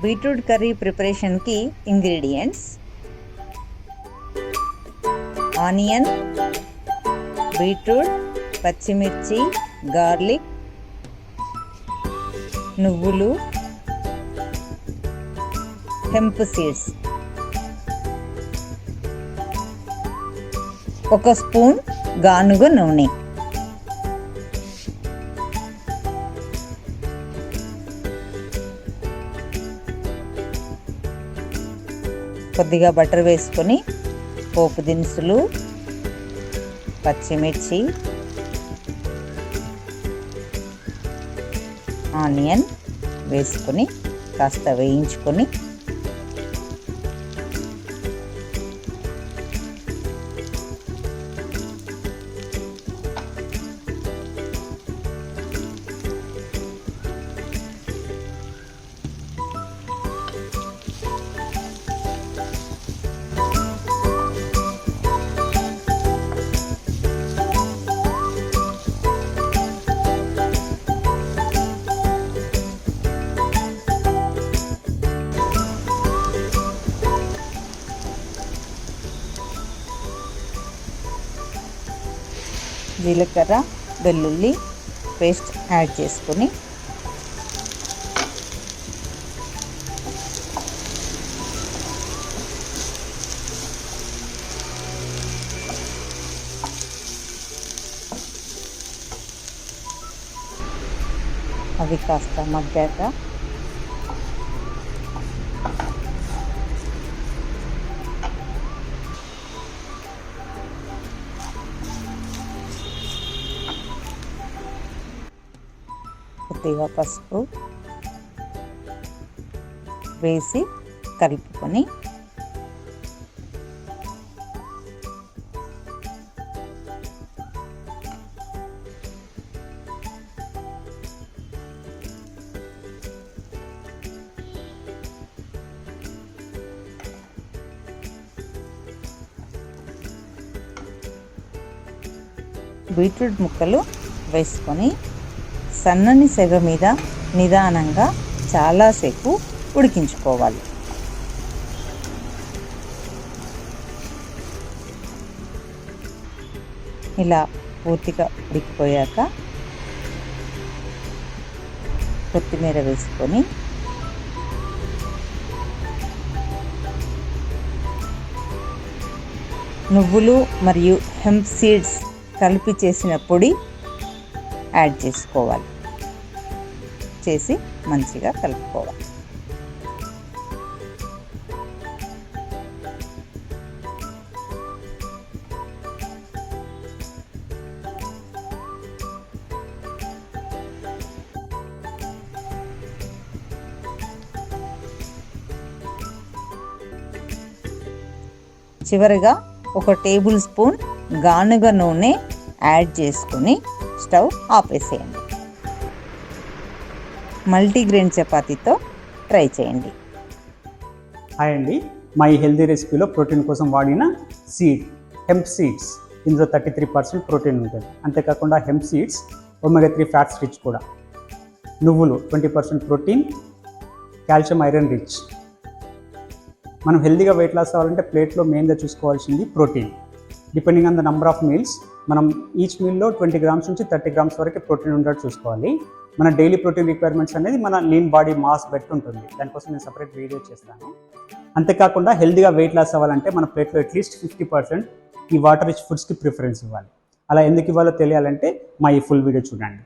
Beetroot curry ప్రిపరేషన్కి ingredients: onion, beetroot, పచ్చిమిర్చి, garlic, నువ్వులు, హెంప్ సీడ్స్, 1 స్పూన్ గానుగ నూనె. కొద్దిగా బటర్ వేసుకొని పోపు దినుసులు, పచ్చిమిర్చి, ఆనియన్ వేసుకొని కాస్త వేయించుకొని జీలకర్ర, వెల్లుల్లి పేస్ట్ యాడ్ చేసుకొని అవి కాస్త మగ్గాక కొద్దిగా పసుపు వేసి కలుపుకొని బీట్రూట్ ముక్కలు వేసుకొని సన్నని సెగ మీద నిదానంగా చాలాసేపు ఉడికించుకోవాలి. ఇలా పూర్తిగా ఉడికిపోయాక కొత్తిమీర వేసుకొని నువ్వులు మరియు హెంప్ సీడ్స్ కలిపి చేసిన పొడి యాడ్ చేసుకోవాలి. చేసి మంచిగా కలుపుకోవాలి. చివరిగా 1 టేబుల్ స్పూన్ గానుగ నూనె యాడ్ చేసుకుని స్టవ్ ఆపేసేయండి. మల్టీగ్రెయిన్ చపాతీతో ట్రై చేయండి. హాయ్ అండి, మా ఈ హెల్తీ రెసిపీలో ప్రోటీన్ కోసం వాడిన హెంప్ సీడ్స్. ఇందులో 33% ప్రోటీన్ ఉంటుంది. అంతేకాకుండా hemp seeds omega 3 fats rich కూడా. నువ్వులు 20% ప్రోటీన్, కాల్షియం, ఐరన్ రిచ్. మనం హెల్తీగా వెయిట్ లాస్ అవ్వాలంటే ప్లేట్లో మెయిన్గా చూసుకోవాల్సింది protein. Depending on the number of meals మనం ఈచ్ మీల్లో 20 గ్రామ్స్ నుంచి 30 గ్రామ్స్ వరకు ప్రోటీన్ ఉండేట్టు చూసుకోవాలి. మన డైలీ ప్రోటీన్ రిక్వైర్మెంట్స్ అనేది మన లీన్ బాడీ మాస్ బెట్ ఉంటుంది. దానికోసం నేను సపరేట్ వీడియో చేస్తాను. అంతేకాకుండా హెల్తీగా వెయిట్ లాస్ అవ్వాలంటే మన ప్లేట్లో అట్లీస్ట్ 50% ఈ వాటర్ రిచ్ ఫుడ్స్కి ప్రిఫరెన్స్ ఇవ్వాలి. అలా ఎందుకు ఇవ్వాలో తెలియాలంటే మా ఈ ఫుల్ వీడియో చూడండి.